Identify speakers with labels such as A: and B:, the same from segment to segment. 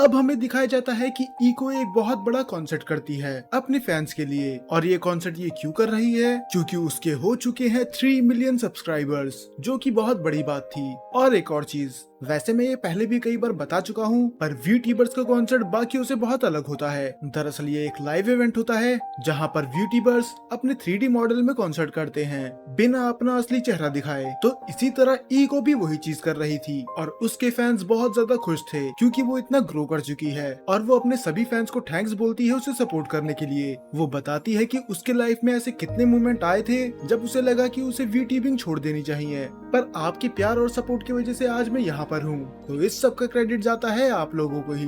A: अब हमें दिखाया जाता है कि इको एक बहुत बड़ा कॉन्सर्ट करती है अपने फैंस के लिए, और ये कॉन्सर्ट ये क्यों कर रही है? क्योंकि उसके हो चुके हैं 3 मिलियन सब्सक्राइबर्स, जो कि बहुत बड़ी बात थी। और एक और चीज, वैसे मैं ये पहले भी कई बार बता चुका हूँ, पर वीट्यूबर्स का कॉन्सर्ट बाकियों से बहुत अलग होता है। दरअसल ये एक लाइव इवेंट होता है जहाँ पर वीट्यूबर्स अपने 3D मॉडल में कॉन्सर्ट करते हैं बिना अपना असली चेहरा दिखाए। तो इसी तरह इको भी वही चीज कर रही थी, और उसके फैंस बहुत ज्यादा खुश थे क्योंकि वो इतना ग्रो कर चुकी है। और वो अपने सभी फैंस को थैंक्स बोलती है उसे सपोर्ट करने के लिए। वो बताती है कि उसके लाइफ में ऐसे कितने मोमेंट आए थे जब उसे लगा कि उसे वीट्यूबिंग छोड़ देनी चाहिए, पर आपके प्यार और सपोर्ट की वजह से आज मैं यहाँ पर हूँ। तो इस सब का क्रेडिट जाता है आप लोगों को ही।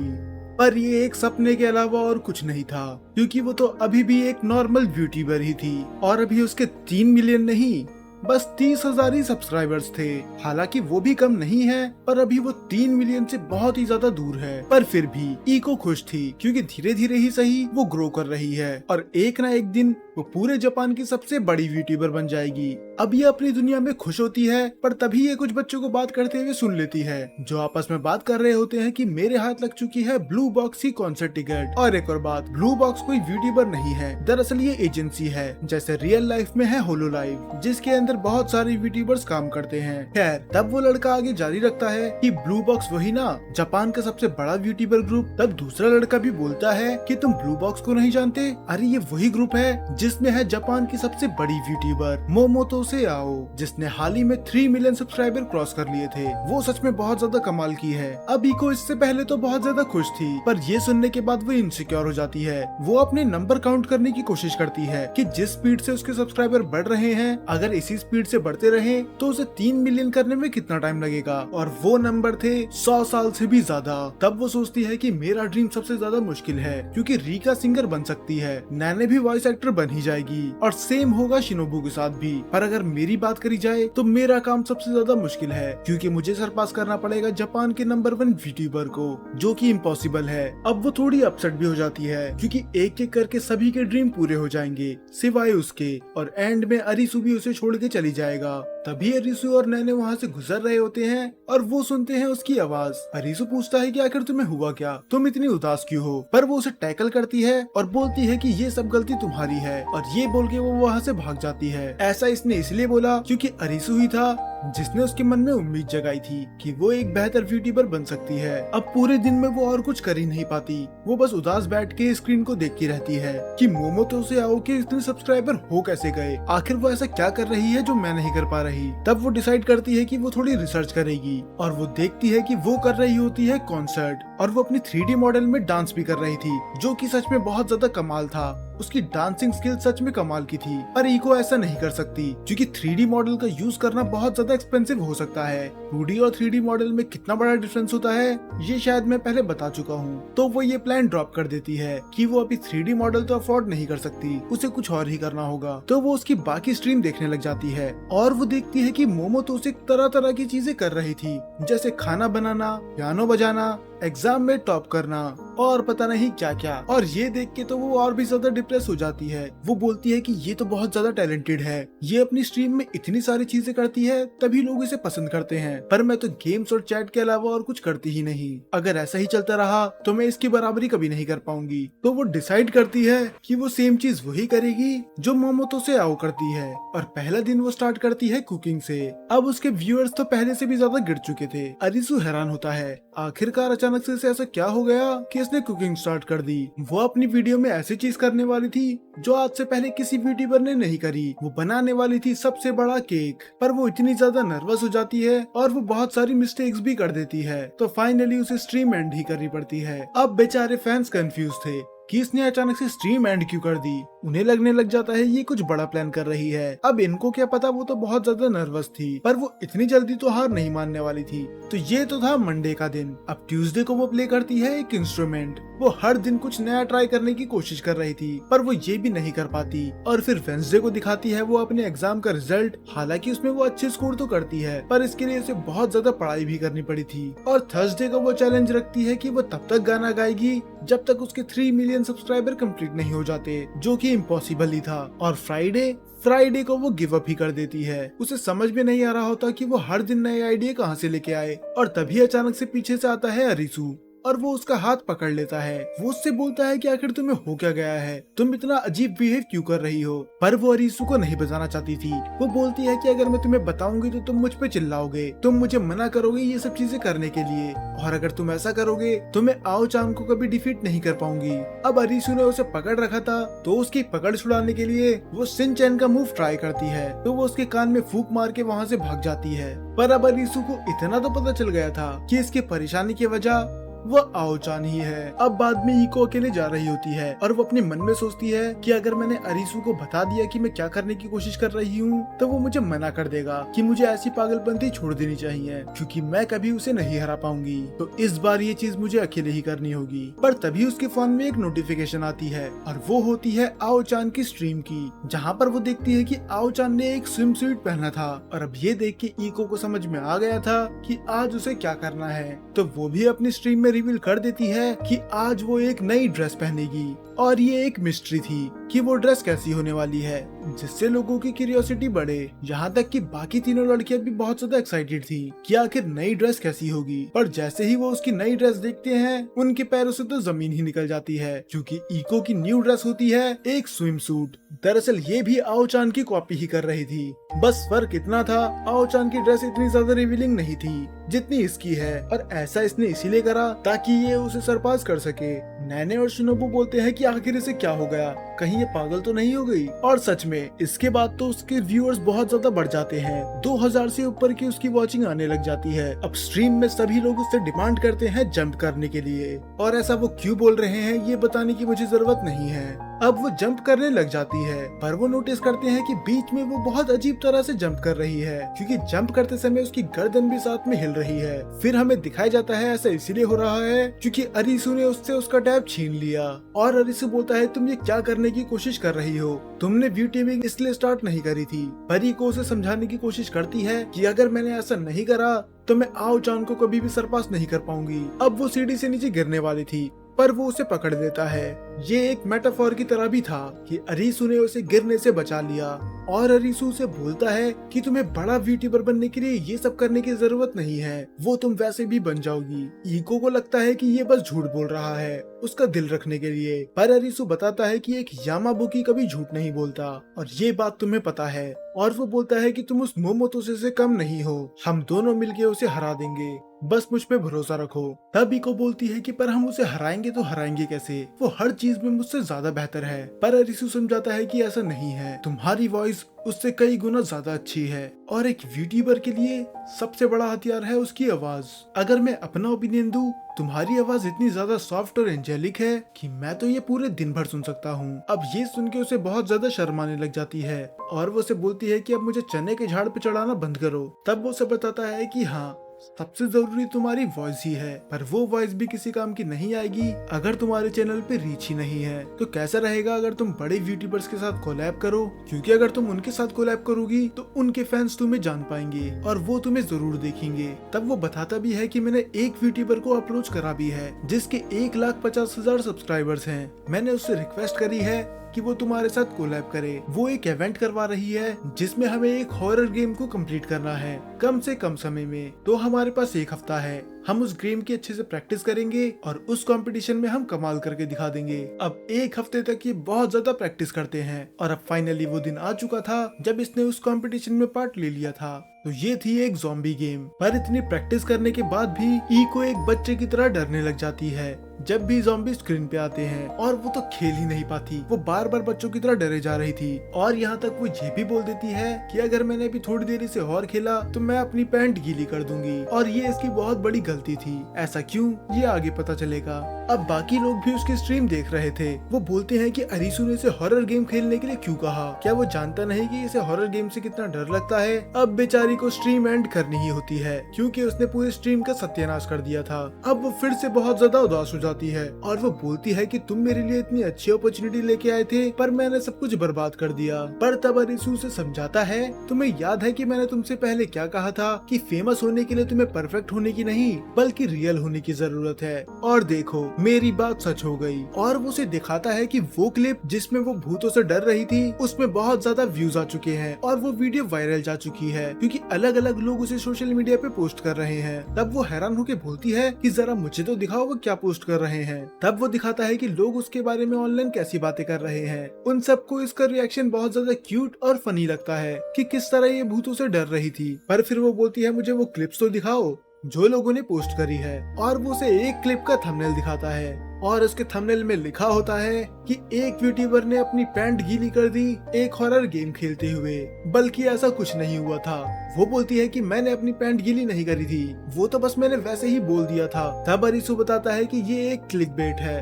A: पर ये एक सपने के अलावा और कुछ नहीं था, क्योंकि वो तो अभी भी एक नॉर्मल यूट्यूबर ही थी, और अभी उसके 3 मिलियन नहीं, बस 30,000 ही सब्सक्राइबर्स थे। हालांकि वो भी कम नहीं है, पर अभी वो 3 मिलियन से बहुत ही ज्यादा दूर है। पर फिर भी इको खुश थी, क्योंकि धीरे धीरे ही सही वो ग्रो कर रही है, और एक ना एक दिन वो पूरे जापान की सबसे बड़ी यूट्यूबर बन जाएगी। अब ये अपनी दुनिया में खुश होती है, पर तभी ये कुछ बच्चों को बात करते हुए सुन लेती है, जो आपस में बात कर रहे होते हैं कि मेरे हाथ लग चुकी है ब्लू बॉक्स की कॉन्सर्ट टिकट। और एक और बात, ब्लू बॉक्स कोई यूट्यूबर नहीं है, दरअसल ये एजेंसी है, जैसे रियल लाइफ में है होलो लाइव, जिसके अंदर बहुत सारे यूट्यूबर्स काम करते हैं। खैर, तब वो लड़का आगे जारी रखता है कि ब्लू बॉक्स वही ना, जापान का सबसे बड़ा यूट्यूबर ग्रुप। तब दूसरा लड़का भी बोलता है कि तुम ब्लू बॉक्स को नहीं जानते? अरे ये वही ग्रुप है जिसमें है जापान की सबसे बड़ी यूट्यूबर मोमोतो से आओ, जिसने हाल ही में 3 मिलियन सब्सक्राइबर क्रॉस कर लिए थे। वो सच में बहुत ज्यादा कमाल की है। अब इको इससे पहले तो बहुत ज्यादा खुश थी, पर ये सुनने के बाद वो इनसिक्योर हो जाती है। वो अपने नंबर काउंट करने की कोशिश करती है कि जिस स्पीड से उसके सब्सक्राइबर बढ़ रहे हैं, अगर इसी स्पीड से बढ़ते रहे तो उसे 3 मिलियन करने में कितना टाइम लगेगा। और वो नंबर थे 100 साल से भी ज्यादा। तब वो सोचती है कि मेरा ड्रीम सबसे ज्यादा मुश्किल है, क्योंकि रीका सिंगर बन सकती है, नैने भी वॉइस एक्टर बन ही जाएगी, और सेम होगा शिनोबू के साथ भी। पर अगर मेरी बात करी जाए तो मेरा काम सबसे ज्यादा मुश्किल है, क्योंकि मुझे सरपास करना पड़ेगा जापान के नंबर 1 यूट्यूबर को, जो कि इम्पॉसिबल है। अब वो थोड़ी अपसेट भी हो जाती है, क्योंकि एक एक करके सभी के ड्रीम पूरे हो जाएंगे सिवाय उसके, और एंड में अरिसु भी उसे छोड़ के चली जाएगा। तभी अरिसु और नैने वहाँ से गुजर रहे होते हैं, और वो सुनते हैं उसकी आवाज। अरिसु पूछता है कि आखिर तुम्हें हुआ क्या, तुम इतनी उदास क्यों हो? पर वो उसे टैकल करती है और बोलती है कि ये सब गलती तुम्हारी है, और ये बोल के वो वहाँ से भाग जाती है। ऐसा इसने इसलिए बोला क्योंकि अरिसु ही था जिसने उसके मन में उम्मीद जगाई थी कि वो एक बेहतर यूट्यूबर बन सकती है। अब पूरे दिन में वो और कुछ कर ही नहीं पाती, वो बस उदास बैठ के स्क्रीन को देखती रहती है कि मोमोतो से आओ के इतने सब्सक्राइबर हो कैसे गए, आखिर वो ऐसा क्या कर रही है जो मैं नहीं कर पा रही। तब वो डिसाइड करती है कि वो थोड़ी रिसर्च करेगी, और वो देखती है कि वो कर रही होती है कॉन्सर्ट, और वो अपनी 3D मॉडल में डांस भी कर रही थी, जो कि सच में बहुत ज्यादा कमाल था। उसकी डांसिंग स्किल सच में कमाल की थी, पर इको ऐसा नहीं कर सकती, क्योंकि 3D मॉडल का यूज करना बहुत ज्यादा एक्सपेंसिव हो सकता है। 2D और 3D मॉडल में कितना बड़ा डिफरेंस होता है ये शायद मैं पहले बता चुका हूँ। तो वो ये प्लान ड्रॉप कर देती है कि वो अभी 3D मॉडल तो अफोर्ड नहीं कर सकती, उसे कुछ और ही करना होगा। तो वो उसकी बाकी स्ट्रीम देखने लग जाती है, और वो देखती है कि मोमोतो से तरह तरह की चीजें कर रही थी, जैसे खाना बनाना, पियानो बजाना, एग्जाम में टॉप करना, और पता नहीं क्या क्या। और ये देख के तो वो और भी ज्यादा डिप्रेस हो जाती है। वो बोलती है कि ये तो बहुत ज्यादा टैलेंटेड है, ये अपनी स्ट्रीम में इतनी सारी चीजें करती है, तभी लोग इसे पसंद करते हैं, पर मैं तो गेम्स और चैट के अलावा और कुछ करती ही नहीं। अगर ऐसा ही चलता रहा तो मैं इसकी बराबरी कभी नहीं कर पाऊंगी। तो वो डिसाइड करती है कि वो सेम चीज वही करेगी जो मोमोतो से आओ करती है, और पहला दिन वो स्टार्ट करती है कुकिंग से। अब उसके व्यूअर्स तो पहले से भी ज्यादा गिर चुके थे। अरिसु हैरान होता है, आखिरकार अचानक से ऐसा क्या हो गया कि इसने कुकिंग स्टार्ट कर दी। वो अपनी वीडियो में ऐसी चीज करने वाली थी जो आज से पहले किसी यूट्यूबर ने नहीं करी। वो बनाने वाली थी सबसे बड़ा केक, पर वो इतनी ज्यादा नर्वस हो जाती है और वो बहुत सारी मिस्टेक्स भी कर देती है, तो फाइनली उसे स्ट्रीम एंड ही करनी पड़ती है। अब बेचारे फैंस कंफ्यूज थे कि इसने अचानक से स्ट्रीम एंड क्यों कर दी। उन्हें लगने लग जाता है ये कुछ बड़ा प्लान कर रही है। अब इनको क्या पता, वो तो बहुत ज्यादा नर्वस थी, पर वो इतनी जल्दी तो हार नहीं मानने वाली थी। तो ये तो था मंडे का दिन। अब ट्यूसडे को वो प्ले करती है एक इंस्ट्रूमेंट। वो हर दिन कुछ नया ट्राई करने की कोशिश कर रही थी, पर वो ये भी नहीं कर पाती। और फिर वेंसडे को दिखाती है वो अपने एग्जाम का रिजल्ट। हालांकि उसमें वो अच्छे स्कोर तो करती है, पर इसके लिए उसे बहुत ज्यादा पढ़ाई भी करनी पड़ी थी। और थर्सडे को वो चैलेंज रखती है कि वो तब तक गाना गाएगी जब तक उसके 3 मिलियन सब्सक्राइबर कंप्लीट नहीं हो जाते, जो कि इम्पॉसिबल ही था। और फ्राइडे को वो गिव अप ही कर देती है। उसे समझ में नहीं आ रहा होता कि वो हर दिन नए आइडिया कहाँ से लेके आए। और तभी अचानक से पीछे से आता है अरिसु और वो उसका हाथ पकड़ लेता है। वो उससे बोलता है कि आखिर तुम्हें हो क्या गया है, तुम इतना अजीब बिहेव क्यों कर रही हो। पर वो अरीसू को नहीं बताना चाहती थी। वो बोलती है कि अगर मैं तुम्हें बताऊंगी तो तुम मुझ पे चिल्लाओगे, तुम मुझे मना करोगे ये सब चीजें करने के लिए, और अगर तुम ऐसा करोगे तो मैं आओ चान को कभी डिफीट नहीं कर पाऊंगी। अब अरीसू ने उसे पकड़ रखा था, तो उसकी पकड़ छुड़ाने के लिए वो सिन चैन का मूव ट्राई करती है, तो वो उसके कान में फूंक मार के वहाँ से भाग जाती है। पर अब अरीसू को इतना तो पता चल गया था कि इसकी परेशानी की वजह वो आओ चान ही है। अब बाद में इको अकेले जा रही होती है और वो अपने मन में सोचती है कि अगर मैंने अरीसू को बता दिया कि मैं क्या करने की कोशिश कर रही हूँ तो वो मुझे मना कर देगा कि मुझे ऐसी पागलपंती छोड़ देनी चाहिए, क्योंकि मैं कभी उसे नहीं हरा पाऊंगी। तो इस बार ये चीज मुझे अकेले ही करनी होगी। पर तभी उसके फोन में एक नोटिफिकेशन आती है और वो होती है आओ चान की स्ट्रीम की, जहाँ पर वो देखती है कि आओ चान ने एक स्विम सूट पहना था। और अब ये देख के इको को समझ में आ गया था कि आज उसे क्या करना है, तो वो भी अपनी स्ट्रीम में रिवील कर देती है कि आज वो एक नई ड्रेस पहनेगी। और ये एक मिस्ट्री थी कि वो ड्रेस कैसी होने वाली है, जिससे लोगों की क्यूरियोसिटी बढ़े। यहाँ तक कि बाकी तीनों लड़कियां भी बहुत ज्यादा एक्साइटेड थी कि आखिर नई ड्रेस कैसी होगी। पर जैसे ही वो उसकी नई ड्रेस देखते हैं उनके पैरों से तो जमीन ही निकल जाती है, क्योंकि इको की न्यू ड्रेस होती है एक स्विम सूट। दरअसल ये भी आओ चान की कॉपी ही कर रही थी, बस फर्क इतना था आओ चान की ड्रेस इतनी ज्यादा रिवीलिंग नहीं थी जितनी इसकी है, और ऐसा इसने इसीलिए करा ताकि ये उसे सरपास कर सके। नैने और शिनोबू बोलते हैं कि आखिर इसे क्या हो गया, कहीं ये पागल तो नहीं हो गई। और सच में इसके बाद तो उसके व्यूअर्स बहुत ज्यादा बढ़ जाते हैं, 2000 से ऊपर की उसकी वॉचिंग आने लग जाती है। अब स्ट्रीम में सभी लोग उससे डिमांड करते हैं जंप करने के लिए, और ऐसा वो क्यों बोल रहे हैं ये बताने की मुझे जरूरत नहीं है। अब वो जंप करने लग जाती है, पर वो नोटिस करते हैं कि बीच में वो बहुत अजीब तरह से जंप कर रही है, क्योंकि जंप करते समय उसकी गर्दन भी साथ में हिल रही है। फिर हमें दिखाया जाता है ऐसा इसीलिए हो रहा है क्योंकि अरीसू ने उससे उसका टैब छीन लिया। और अरीसू बोलता है तुम ये क्या करने की कोशिश कर रही हो, तुमने यूट्यूबिंग इसलिए स्टार्ट नहीं करी थी। परी को उसे समझाने की कोशिश करती है कि अगर मैंने ऐसा नहीं करा तो मैं आओ चान को कभी भी सरपास नहीं कर पाऊंगी। अब वो सीढ़ी से नीचे गिरने वाली थी, पर वो उसे पकड़ लेता है। ये एक मेटाफोर की तरह भी था कि अरीसू ने उसे गिरने से बचा लिया, और अरीसू से बोलता है कि तुम्हें बड़ा यूट्यूबर बनने के लिए ये सब करने की जरूरत नहीं है, वो तुम वैसे भी बन जाओगी। इको को लगता है कि ये बस झूठ बोल रहा है उसका दिल रखने के लिए, पर अरीसू बताता है कि एक यामाबुकी कभी झूठ नहीं बोलता, और ये बात तुम्हें पता है। और वो बोलता है कि तुम उस मोमोतोसे से कम नहीं हो, हम दोनों मिलके उसे हरा देंगे, बस मुझ पे भरोसा रखो। तब इको बोलती है कि पर हम उसे हराएंगे तो हराएंगे कैसे, वो हर चीज में मुझसे ज्यादा बेहतर है। पर अरीसू समझाता है कि ऐसा नहीं है, तुम्हारी वॉइस उससे कई गुना ज्यादा अच्छी है, और एक यूट्यूबर के लिए सबसे बड़ा हथियार है उसकी आवाज। अगर मैं अपना ओपिनियन दूं, तुम्हारी आवाज इतनी ज्यादा सॉफ्ट और एंजेलिक है कि मैं तो ये पूरे दिन भर सुन सकता हूँ। अब ये सुन के उसे बहुत ज्यादा शर्म आने लग जाती है, और वो उसे बोलती है कि अब मुझे चने के झाड़ पे चढ़ाना बंद करो। तब वो उसे बताता है कि हाँ, सबसे जरूरी तुम्हारी वॉइस ही है, पर वो वॉइस भी किसी काम की नहीं आएगी अगर तुम्हारे चैनल पे रीच ही नहीं है। तो कैसा रहेगा अगर तुम बड़े यूट्यूबर्स के साथ कोलैब करो, क्योंकि अगर तुम उनके साथ कोलैब करोगी तो उनके फैंस तुम्हें जान पाएंगे और वो तुम्हें जरूर देखेंगे। तब वो बताता भी है कि मैंने एक यूट्यूबर को अप्रोच करा भी है जिसके 1,50,000 सब्सक्राइबर्स हैं। मैंने उससे रिक्वेस्ट करी है कि वो तुम्हारे साथ कोलैब करे। वो एक इवेंट करवा रही है जिसमें हमें एक हॉरर गेम को कंप्लीट करना है कम से कम समय में। तो हमारे पास 1 हफ्ता है, हम उस गेम की अच्छे से प्रैक्टिस करेंगे और उस कंपटीशन में हम कमाल करके दिखा देंगे। अब 1 हफ्ते तक ये बहुत ज्यादा प्रैक्टिस करते हैं, और अब फाइनली वो दिन आ चुका था जब इसने उस कंपटीशन में पार्ट ले लिया था। तो ये थी एक ज़ॉम्बी गेम। पर इतनी प्रैक्टिस करने के बाद भी इको एक बच्चे की तरह डरने लग जाती है जब भी ज़ॉम्बी स्क्रीन पे आते हैं, और वो तो खेल ही नहीं पाती, वो बार बार बच्चों की तरह डरे जा रही थी। और यहाँ तक वो ये भी बोल देती है कि अगर मैंने अभी थोड़ी देरी से और खेला तो मैं अपनी पैंट गीली कर दूंगी, और ये इसकी बहुत बड़ी गलती थी। ऐसा क्यों, ये आगे पता चलेगा। अब बाकी लोग भी उसकी स्ट्रीम देख रहे थे। वो बोलते हैं कि अरीसू ने इसे हॉरर गेम खेलने के लिए क्यों कहा, क्या वो जानता नहीं कि इसे हॉरर गेम से कितना डर लगता है। अब बेचारी को स्ट्रीम एंड करनी ही होती है क्योंकि उसने पूरी स्ट्रीम का सत्यानाश कर दिया था। अब वो फिर से बहुत ज्यादा उदास हो जाती है, और वो बोलती है कि तुम मेरे लिए इतनी अच्छी अपॉर्चुनिटी लेके आए थे पर मैंने सब कुछ बर्बाद कर दिया। पर तब अरीसू से समझाता है, तुम्हें याद है कि मैंने तुमसे पहले क्या कहा था कि फेमस होने के लिए तुम्हें परफेक्ट होने की नहीं बल्कि रियल होने की जरूरत है। और देखो मेरी बात सच हो गई। और वो उसे दिखाता है कि वो क्लिप जिसमें वो भूतों से डर रही थी उसमें बहुत ज्यादा व्यूज आ चुके हैं और वो वीडियो वायरल जा चुकी है, क्योंकि अलग अलग लोग उसे सोशल मीडिया पे पोस्ट कर रहे हैं। तब वो हैरान होकर बोलती है कि जरा मुझे तो दिखाओ वो क्या पोस्ट कर रहे हैं। तब वो दिखाता है कि लोग उसके बारे में ऑनलाइन कैसी बातें कर रहे हैं। उन सबको इसका रिएक्शन बहुत ज्यादा क्यूट और फनी लगता है कि किस तरह ये भूतों से डर रही थी। पर फिर वो बोलती है मुझे वो क्लिप्स तो दिखाओ जो लोगों ने पोस्ट करी है, और वो उसे एक क्लिप का थंबनेल दिखाता है और उसके थंबनेल में लिखा होता है कि एक यूट्यूबर ने अपनी पैंट गीली कर दी एक हॉरर गेम खेलते हुए। बल्कि ऐसा कुछ नहीं हुआ था। वो बोलती है कि मैंने अपनी पैंट गीली नहीं करी थी, वो तो बस मैंने वैसे ही बोल दिया था। तब अरीसू बताता है कि ये एक क्लिकबेट है,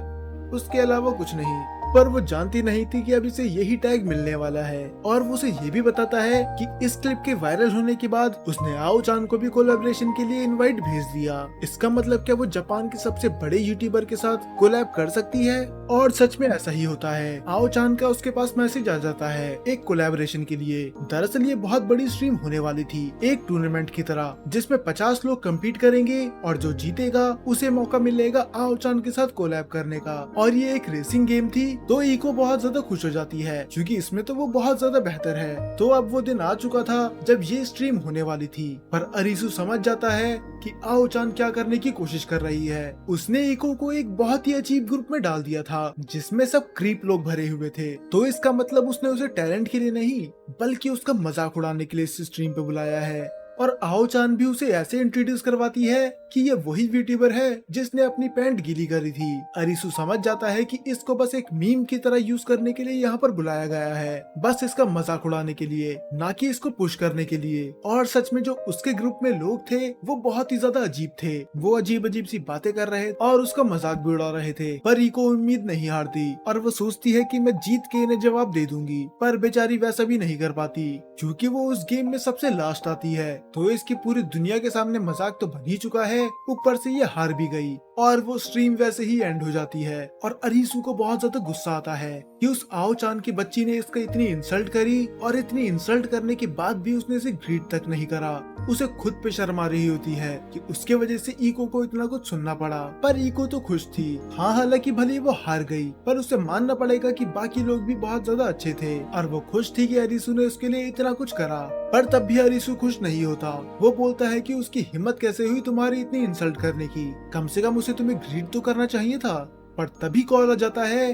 A: उसके अलावा कुछ नहीं। पर वो जानती नहीं थी कि अब इसे यही टैग मिलने वाला है। और वो उसे ये भी बताता है कि इस क्लिप के वायरल होने के बाद उसने आओ चान को भी कोलैबोरेशन के लिए इनवाइट भेज दिया। इसका मतलब क्या वो जापान के सबसे बड़े यूट्यूबर के साथ कोलैब कर सकती है? और सच में ऐसा ही होता है। आओ चान का उसके पास मैसेज आ जाता है एक कोलैबोरेशन के लिए। दरअसल ये बहुत बड़ी स्ट्रीम होने वाली थी, एक टूर्नामेंट की तरह, जिसमें 50 लोग कम्पीट करेंगे और जो जीतेगा उसे मौका मिलेगा आओ चान के साथ कोलैब करने का। और ये एक रेसिंग गेम थी, तो इको बहुत ज्यादा खुश हो जाती है क्योंकि इसमें तो वो बहुत ज्यादा बेहतर है। तो अब वो दिन आ चुका था जब ये स्ट्रीम होने वाली थी। पर अरीसू समझ जाता है कि आओ चान क्या करने की कोशिश कर रही है। उसने इको को एक बहुत ही अजीब ग्रुप में डाल दिया था जिसमें सब क्रीप लोग भरे हुए थे। तो इसका मतलब उसने उसे टैलेंट के लिए नहीं बल्कि उसका मजाक उड़ाने के लिए इस स्ट्रीम पे बुलाया है। और आओ चान भी उसे ऐसे इंट्रोड्यूस करवाती है कि ये वही यूट्यूबर है जिसने अपनी पैंट गीली करी थी। अरीसू समझ जाता है कि इसको बस एक मीम की तरह यूज करने के लिए यहाँ पर बुलाया गया है, बस इसका मजाक उड़ाने के लिए, ना कि इसको पुश करने के लिए। और सच में जो उसके ग्रुप में लोग थे वो बहुत ही ज्यादा अजीब थे। वो अजीब अजीब सी बातें कर रहे और उसका मजाक भी उड़ा रहे थे। पर इको उम्मीद नहीं हारती और वो सोचती है कि मैं जीत के इन्हें जवाब दे दूंगी। पर बेचारी वैसा भी नहीं कर पाती क्योंकि वो उस गेम में सबसे लास्ट आती है। तो इसकी पूरी दुनिया के सामने मजाक तो बन ही चुका है, ऊपर से ये हार भी गई और वो स्ट्रीम वैसे ही एंड हो जाती है। और अरीसू को बहुत ज्यादा गुस्सा आता है कि उस आओ चान की बच्ची ने इसका इतनी इंसल्ट करी और इतनी इंसल्ट करने के बाद भी उसने इसे ग्रीट तक नहीं करा। उसे खुद पे शर्म आ रही होती है कि उसके वजह से इको को इतना कुछ सुनना पड़ा। पर इको तो खुश थी। हाँ, हालांकि भले वो हार गई पर उसे मानना पड़ेगा कि बाकी लोग भी बहुत ज्यादा अच्छे थे और वो खुश थी कि अरीसू ने उसके लिए इतना कुछ करा। पर तब भी अरीसू खुश नहीं होता। वो बोलता है कि उसकी हिम्मत कैसे हुई तुम्हारी इतनी इंसल्ट करने की, कम से कम उसे तुम्हें ग्रीट तो करना चाहिए था। पर तभी कॉल आ जाता है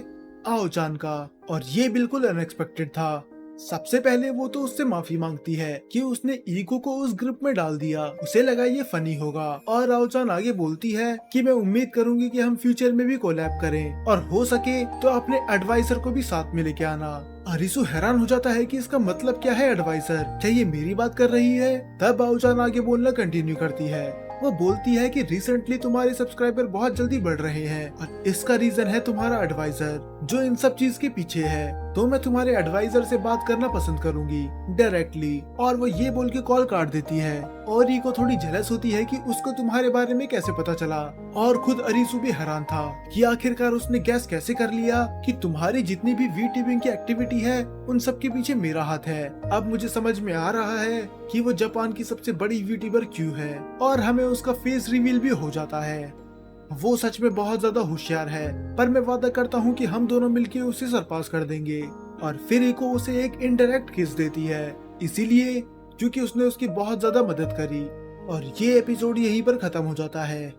A: आओ चान का और ये बिल्कुल अनएक्सपेक्टेड था। सबसे पहले वो तो उससे माफी मांगती है कि उसने इको को उस ग्रुप में डाल दिया, उसे लगा ये फनी होगा। और आओ चान आगे बोलती है कि मैं उम्मीद करूंगी कि हम फ्यूचर में भी कोलैब करें और हो सके तो अपने एडवाइजर को भी साथ में लेके आना। अरीसू हैरान हो जाता है कि इसका मतलब क्या है एडवाइजर, क्या ये मेरी बात कर रही है? तब आओ चान आगे बोलना कंटिन्यू करती है। वो बोलती है कि रिसेंटली तुम्हारे सब्सक्राइबर बहुत जल्दी बढ़ रहे हैं और इसका रीजन है तुम्हारा एडवाइजर जो इन सब चीज के पीछे है। तो मैं तुम्हारे एडवाइजर से बात करना पसंद करूंगी डायरेक्टली। और वो ये बोल के कॉल काट देती है। और इको थोड़ी जेलस होती है कि उसको तुम्हारे बारे में कैसे पता चला। और खुद अरीसू भी हैरान था कि आखिरकार उसने गैस कैसे कर लिया कि तुम्हारी जितनी भी वीट्यूबिंग की एक्टिविटी है उन सब के पीछे मेरा हाथ है। अब मुझे समझ में आ रहा है कि वो जापान की सबसे बड़ी यूट्यूबर क्यों है। और हमें उसका फेस रिवील भी हो जाता है। वो सच में बहुत ज्यादा होशियार है, पर मैं वादा करता हूँ कि हम दोनों मिलके उसे सरपास कर देंगे। और फिर इको उसे एक इनडायरेक्ट किस देती है, इसीलिए क्योंकि उसने उसकी बहुत ज्यादा मदद करी। और ये एपिसोड यहीं पर खत्म हो जाता है।